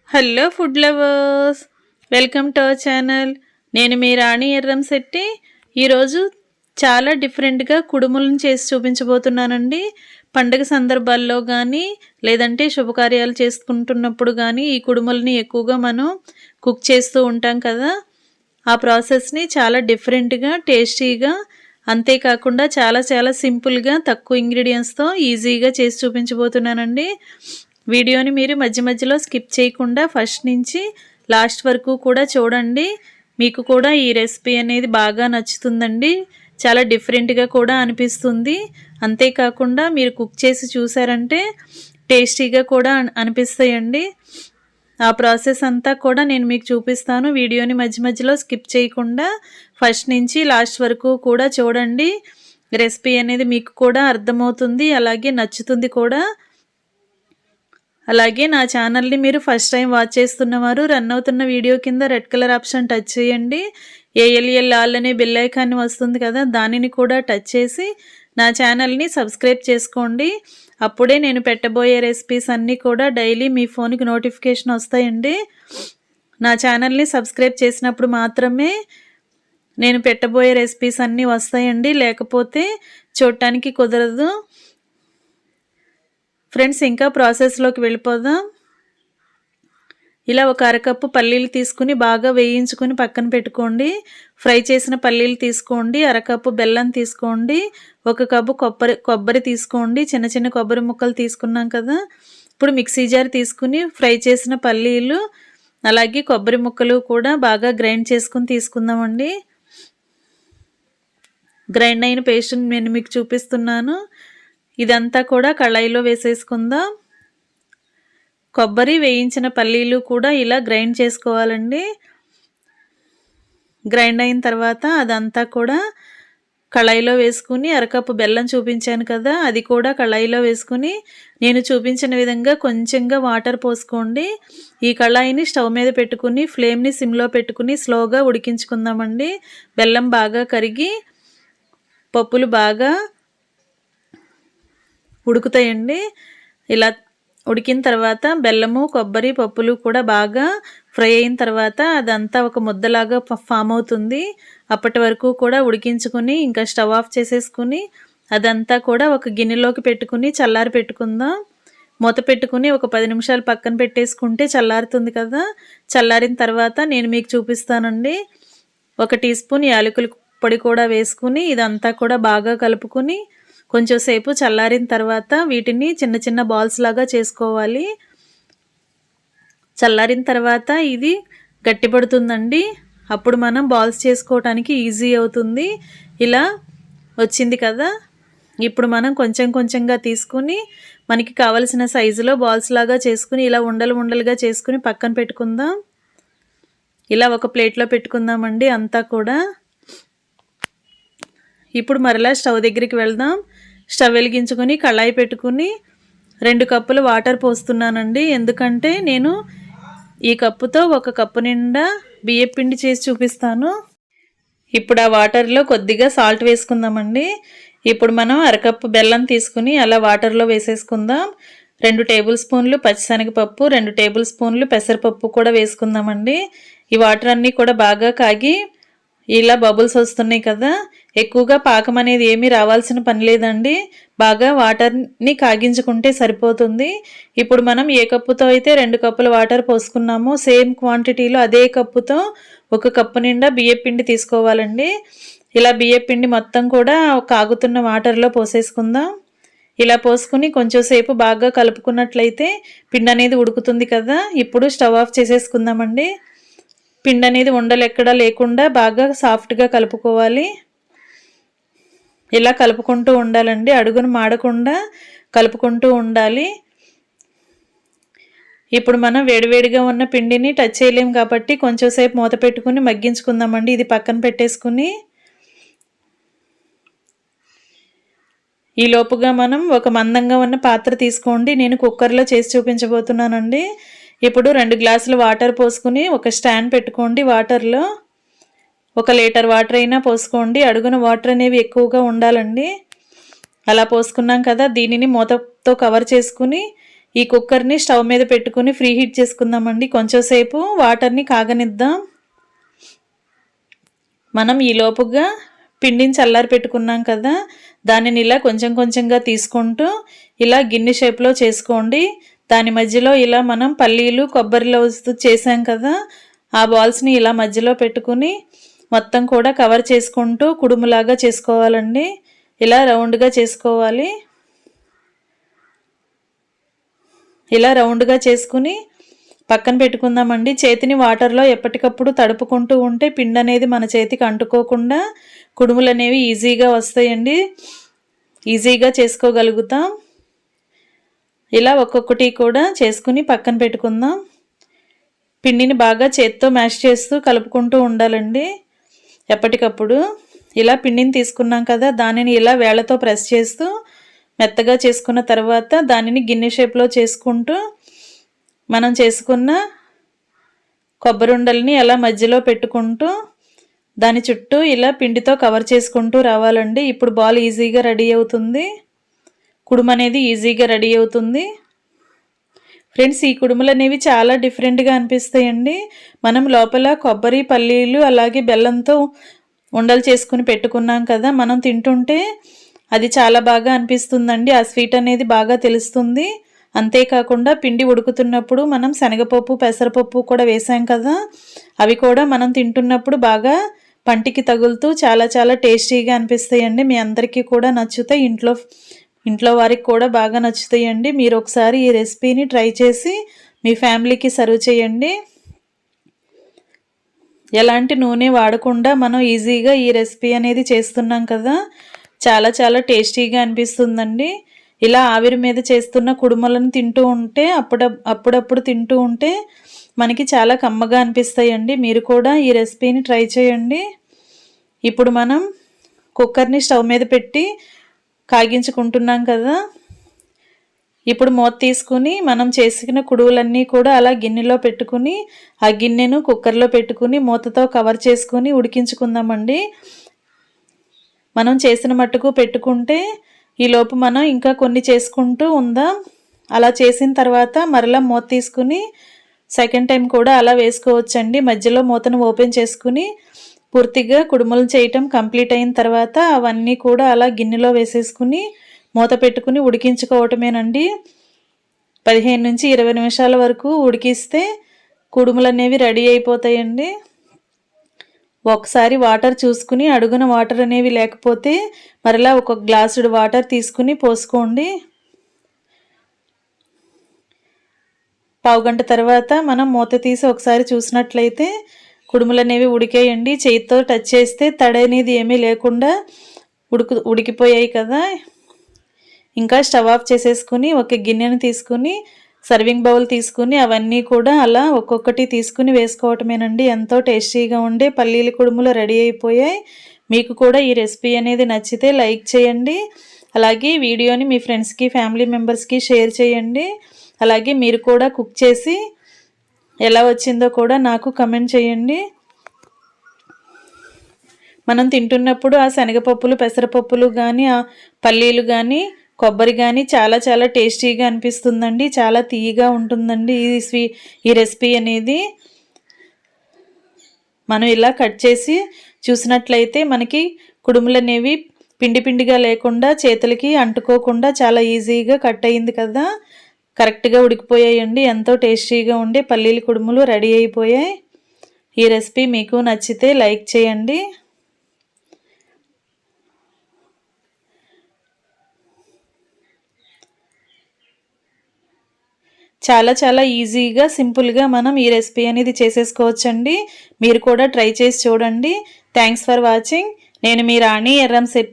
Hello food lovers, welcome to our channel. నేను మీ రాణి ఎర్రంశెట్టి. ఈరోజు చాలా డిఫరెంట్గా కుడుములను చేసి చూపించబోతున్నానండి. పండగ సందర్భాల్లో కానీ లేదంటే శుభకార్యాలు చేసుకుంటున్నప్పుడు కానీ ఈ కుడుములని ఎక్కువగా మనం కుక్ చేస్తూ ఉంటాం కదా. ఆ ప్రాసెస్ని చాలా డిఫరెంట్గా, టేస్టీగా, అంతేకాకుండా చాలా చాలా సింపుల్గా తక్కువ ఇంగ్రీడియంట్స్తో ఈజీగా చేసి చూపించబోతున్నానండి. వీడియోని మీరు మధ్య మధ్యలో స్కిప్ చేయకుండా ఫస్ట్ నుంచి లాస్ట్ వరకు కూడా చూడండి. మీకు కూడా ఈ రెసిపీ అనేది బాగా నచ్చుతుందండి. చాలా డిఫరెంట్గా కూడా అనిపిస్తుంది. అంతేకాకుండా మీరు కుక్ చేసి చూసారంటే టేస్టీగా కూడా అనిపిస్తాయండి. ఆ ప్రాసెస్ అంతా కూడా నేను మీకు చూపిస్తాను. వీడియోని మధ్య మధ్యలో స్కిప్ చేయకుండా ఫస్ట్ నుంచి లాస్ట్ వరకు కూడా చూడండి. రెసిపీ అనేది మీకు కూడా అర్థమవుతుంది, అలాగే నచ్చుతుంది కూడా. అలాగే నా ఛానల్ని మీరు ఫస్ట్ టైం వాచ్ చేస్తున్నవారు రన్ అవుతున్న వీడియో కింద రెడ్ కలర్ ఆప్షన్ టచ్ చేయండి. ఏఎల్ఎల్ ఆల్ అనే బెల్ ఐకాన్ వస్తుంది కదా, దానిని కూడా టచ్ చేసి నా ఛానల్ని సబ్స్క్రైబ్ చేసుకోండి. అప్పుడే నేను పెట్టబోయే రెసిపీస్ అన్నీ కూడా డైలీ మీ ఫోన్కి నోటిఫికేషన్ వస్తాయండి. నా ఛానల్ని సబ్స్క్రైబ్ చేసినప్పుడు మాత్రమే నేను పెట్టబోయే రెసిపీస్ అన్నీ వస్తాయండి, లేకపోతే చూడటానికి కుదరదు. ఫ్రెండ్స్, ఇంకా ప్రాసెస్లోకి వెళ్ళిపోదాం. ఇలా ఒక అరకప్పు పల్లీలు తీసుకుని బాగా వేయించుకుని పక్కన పెట్టుకోండి. ఫ్రై చేసిన పల్లీలు తీసుకోండి. అరకప్పు బెల్లం తీసుకోండి. ఒక కప్పు కొబ్బరి తీసుకోండి. చిన్న చిన్న కొబ్బరి ముక్కలు తీసుకున్నాం కదా. ఇప్పుడు మిక్సీ జార్ తీసుకుని ఫ్రై చేసిన పల్లీలు అలాగే కొబ్బరి ముక్కలు కూడా బాగా గ్రైండ్ చేసుకుని తీసుకుందామండి. గ్రైండ్ అయిన పేస్ట్ని నేను మీకు చూపిస్తున్నాను. ఇదంతా కూడా కళాయిలో వేసేసుకుందాం. కొబ్బరి, వేయించిన పల్లీలు కూడా ఇలా గ్రైండ్ చేసుకోవాలండి. గ్రైండ్ అయిన తర్వాత అదంతా కూడా కళాయిలో వేసుకుని అరకప్పు బెల్లం చూపించాను కదా, అది కూడా కళాయిలో వేసుకుని నేను చూపించిన విధంగా కొంచెంగా వాటర్ పోసుకోండి. ఈ కళాయిని స్టవ్ మీద పెట్టుకుని ఫ్లేమ్ని సిమ్లో పెట్టుకుని స్లోగా ఉడికించుకుందామండి. బెల్లం బాగా కరిగి పప్పులు బాగా ఉడుకుతాయండి. ఇలా ఉడికిన తర్వాత బెల్లము, కొబ్బరి, పప్పులు కూడా బాగా ఫ్రై అయిన తర్వాత అదంతా ఒక ముద్దలాగా ఫామ్ అవుతుంది. అప్పటి వరకు కూడా ఉడికించుకుని ఇంకా స్టవ్ ఆఫ్ చేసేసుకుని అదంతా కూడా ఒక గిన్నెలోకి పెట్టుకుని చల్లారి పెట్టుకుందాం. మూత పెట్టుకుని ఒక 10 నిమిషాలు పక్కన పెట్టేసుకుంటే చల్లారుతుంది కదా. చల్లారిన తర్వాత నేను మీకు చూపిస్తానండి. 1 టీ స్పూన్ యాలకుల పొడి కూడా వేసుకుని ఇదంతా కూడా బాగా కలుపుకుని కొంచెం సేపు చల్లారిన తర్వాత వీటిని చిన్న చిన్న బాల్స్ లాగా చేసుకోవాలి. చల్లారిన తర్వాత ఇది గట్టిపడుతుందండి. అప్పుడు మనం బాల్స్ చేసుకోవడానికి ఈజీ అవుతుంది. ఇలా వచ్చింది కదా. ఇప్పుడు మనం కొంచెం కొంచెంగా తీసుకుని మనకి కావలసిన సైజులో బాల్స్ లాగా చేసుకుని ఇలా ఉండలు ఉండలుగా చేసుకుని పక్కన పెట్టుకుందాం. ఇలా ఒక ప్లేట్లో పెట్టుకుందామండి అంతా కూడా. ఇప్పుడు మరలా స్టవ్ దగ్గరికి వెళ్దాం. స్టవ్ వెలిగించుకొని కళాయి పెట్టుకుని 2 కప్పులు వాటర్ పోస్తున్నానండి. ఎందుకంటే నేను ఈ కప్పుతో 1 కప్పు నిండా బియ్యం పిండి చేసి చూపిస్తాను. ఇప్పుడు ఆ వాటర్లో కొద్దిగా సాల్ట్ వేసుకుందామండి. ఇప్పుడు మనం అరకప్పు బెల్లం తీసుకుని అలా వాటర్లో వేసేసుకుందాం. 2 టేబుల్ స్పూన్లు పచ్చిశనగపప్పు, 2 టేబుల్ స్పూన్లు పెసరపప్పు కూడా వేసుకుందామండి. ఈ వాటర్ అన్నీ కూడా బాగా కాగి ఇలా బబుల్స్ వస్తున్నాయి కదా. ఎక్కువగా పాకం అనేది ఏమీ రావాల్సిన పని లేదండి. బాగా వాటర్ని కాగించుకుంటే సరిపోతుంది. ఇప్పుడు మనం ఏ కప్పుతో అయితే 2 కప్పుల వాటర్ పోసుకున్నామో సేమ్ క్వాంటిటీలో అదే కప్పుతో 1 కప్పు నిండా బియ్యం పిండి తీసుకోవాలండి. ఇలా బియ్యం పిండి మొత్తం కూడా కాగుతున్న వాటర్లో పోసేసుకుందాం. ఇలా పోసుకుని కొంచెం సేపు బాగా కలుపుకున్నట్లయితే పిండి అనేది ఉడుకుతుంది కదా. ఇప్పుడు స్టవ్ ఆఫ్ చేసేసుకుందామండి. పిండి అనేది ఉండలు ఎక్కడా లేకుండా బాగా సాఫ్ట్గా కలుపుకోవాలి. ఇలా కలుపుకుంటూ ఉండాలండి. అడుగును మాడకుండా కలుపుకుంటూ ఉండాలి. ఇప్పుడు మనం వేడివేడిగా ఉన్న పిండిని టచ్ చేయలేం కాబట్టి కొంచెం సేపు మూత పెట్టుకుని మగ్గించుకుందామండి. ఇది పక్కన పెట్టేసుకుని ఈ లోపుగా మనం ఒక మందంగా ఉన్న పాత్ర తీసుకోండి. నేను కుక్కర్లో చేసి చూపించబోతున్నానండి. ఇప్పుడు 2 గ్లాసులు వాటర్ పోసుకుని ఒక స్టాండ్ పెట్టుకోండి. వాటర్లో 1 లీటర్ వాటర్ అయినా పోసుకోండి. అడుగున వాటర్ అనేవి ఎక్కువగా ఉండాలండి. అలా పోసుకున్నాం కదా. దీనిని మూతతో కవర్ చేసుకుని ఈ కుక్కర్ని స్టవ్ మీద పెట్టుకుని ఫ్రీ హీట్ చేసుకుందామండి. కొంచెం సేపు వాటర్ని కాగనిద్దాం. మనం ఈ లోపుగా పిండిని చల్లారి పెట్టుకున్నాం కదా, దానిని ఇలా కొంచెం కొంచెంగా తీసుకుంటూ ఇలా గిన్నె షేప్లో చేసుకోండి. దాని మధ్యలో ఇలా మనం పల్లీలు కొబ్బరి లౌజ్ చేసాం కదా, ఆ బాల్స్ని ఇలా మధ్యలో పెట్టుకుని మొత్తం కూడా కవర్ చేసుకుంటూ కుడుములాగా చేసుకోవాలండి. ఇలా రౌండ్గా చేసుకోవాలి. ఇలా రౌండ్గా చేసుకుని పక్కన పెట్టుకుందామండి. చేతిని వాటర్లో ఎప్పటికప్పుడు తడుపుకుంటూ ఉంటే పిండి అనేది మన చేతికి అంటుకోకుండా కుడుములు అనేవి ఈజీగా వస్తాయండి. ఈజీగా చేసుకోగలుగుతాం. ఇలా ఒక్కొక్కటి కూడా చేసుకుని పక్కన పెట్టుకుందాం. పిండిని బాగా చేత్తో మ్యాష్ చేస్తూ కలుపుకుంటూ ఉండాలండి ఎప్పటికప్పుడు. ఇలా పిండిని తీసుకున్నాం కదా, దానిని ఇలా వేళ్ళతో ప్రెస్ చేస్తూ మెత్తగా చేసుకున్న తర్వాత దానిని గిన్నె షేప్లో చేసుకుంటూ మనం చేసుకున్న కొబ్బరి ఉండల్ని అలా మధ్యలో పెట్టుకుంటూ దాని చుట్టూ ఇలా పిండితో కవర్ చేసుకుంటూ రావాలండి. ఇప్పుడు బాల్ ఈజీగా రెడీ అవుతుంది. కుడుము అనేది ఈజీగా రెడీ అవుతుంది. ఫ్రెండ్స్, ఈ కుడుములు అనేవి చాలా డిఫరెంట్గా అనిపిస్తాయండి. మనం లోపల కొబ్బరి పల్లీలు అలాగే బెల్లంతో ఉండలు చేసుకుని పెట్టుకున్నాం కదా, మనం తింటుంటే అది చాలా బాగా అనిపిస్తుందండి. ఆ స్వీట్ అనేది బాగా తెలుస్తుంది. అంతేకాకుండా పిండి ఉడుకుతున్నప్పుడు మనం శనగపప్పు పెసరపప్పు కూడా వేసాం కదా, అవి కూడా మనం తింటున్నప్పుడు బాగా పంటికి తగులుతూ చాలా చాలా టేస్టీగా అనిపిస్తాయండి. మీ అందరికీ కూడా నచ్చుతాయి. ఇంట్లో వారికి కూడా బాగా నచ్చుతాయండి. మీరు ఒకసారి ఈ రెసిపీని ట్రై చేసి మీ ఫ్యామిలీకి సర్వ్ చేయండి. ఎలాంటి నూనె వాడకుండా మనం ఈజీగా ఈ రెసిపీ అనేది చేస్తున్నాం కదా, చాలా చాలా టేస్టీగా అనిపిస్తుందండి. ఇలా ఆవిరి మీద చేస్తున్న కుడుములను తింటూ ఉంటే అప్పుడప్పుడు తింటూ ఉంటే మనకి చాలా కమ్మగా అనిపిస్తాయండి. మీరు కూడా ఈ రెసిపీని ట్రై చేయండి. ఇప్పుడు మనం కుక్కర్ని స్టవ్ మీద పెట్టి కాగించుకుంటున్నాం కదా, ఇప్పుడు మూత తీసుకుని మనం చేసుకున్న కుడుములన్నీ కూడా అలా గిన్నెలో పెట్టుకుని ఆ గిన్నెను కుక్కర్లో పెట్టుకుని మూతతో కవర్ చేసుకుని ఉడికించుకుందామండి. మనం చేసిన మట్టుకు పెట్టుకుంటే ఈలోపు మనం ఇంకా కొన్ని చేసుకుంటూ ఉందాం. అలా చేసిన తర్వాత మరలా మూత తీసుకుని సెకండ్ టైం కూడా అలా వేసుకోవచ్చండి. మధ్యలో మూతను ఓపెన్ చేసుకుని పూర్తిగా కుడుములు చేయటం కంప్లీట్ అయిన తర్వాత అవన్నీ కూడా అలా గిన్నెలో వేసేసుకుని మూత పెట్టుకుని ఉడికించుకోవటమేనండి. 15 నుంచి 20 నిమిషాల వరకు ఉడికిస్తే కుడుములు అనేవి రెడీ అయిపోతాయండి. ఒకసారి వాటర్ చూసుకుని అడుగున వాటర్ అనేవి లేకపోతే మరలా ఒక గ్లాసుడు వాటర్ తీసుకుని పోసుకోండి. పావుగంట తర్వాత మనం మూత తీసి ఒకసారి చూసినట్లయితే కుడుములు అనేవి ఉడికాయండి. చేతితో టచ్ చేస్తే తడి అనేది ఏమీ లేకుండా ఉడికిపోయాయి కదా. ఇంకా స్టవ్ ఆఫ్ చేసేసుకుని ఒక గిన్నెను తీసుకుని సర్వింగ్ బౌల్ తీసుకుని అవన్నీ కూడా అలా ఒక్కొక్కటి తీసుకుని వేసుకోవటమేనండి. ఎంతో టేస్టీగా ఉండే పల్లీల కుడుములు రెడీ అయిపోయాయి. మీకు కూడా ఈ రెసిపీ అనేది నచ్చితే లైక్ చేయండి. అలాగే వీడియోని మీ ఫ్రెండ్స్కి ఫ్యామిలీ మెంబర్స్కి షేర్ చేయండి. అలాగే మీరు కూడా కుక్ చేసి ఎలా వచ్చిందో కూడా నాకు కమెంట్ చేయండి. మనం తింటున్నప్పుడు ఆ శనగపప్పులు పెసరపప్పులు కానీ ఆ పల్లీలు కానీ కొబ్బరి కానీ చాలా చాలా టేస్టీగా అనిపిస్తుందండి. చాలా తీయగా ఉంటుందండి ఈ రెసిపీ అనేది. మనం ఇలా కట్ చేసి చూసినట్లయితే మనకి కుడుములు అనేవి పిండి పిండిగా లేకుండా చేతులకి అంటుకోకుండా చాలా ఈజీగా కట్ అయింది కదా, కరెక్ట్గా ఉడికిపోయాయండి. ఎంతో టేస్టీగా ఉండే పల్లీల కుడుములు రెడీ అయిపోయాయి. ఈ రెసిపీ మీకు నచ్చితే లైక్ చేయండి. చాలా చాలా ఈజీగా సింపుల్గా మనం ఈ రెసిపీ అనేది చేసేసుకోవచ్చండి. మీరు కూడా ట్రై చేసి చూడండి. Thanks for watching. నేను మీ రాణి ఎర్రంశెట్టి.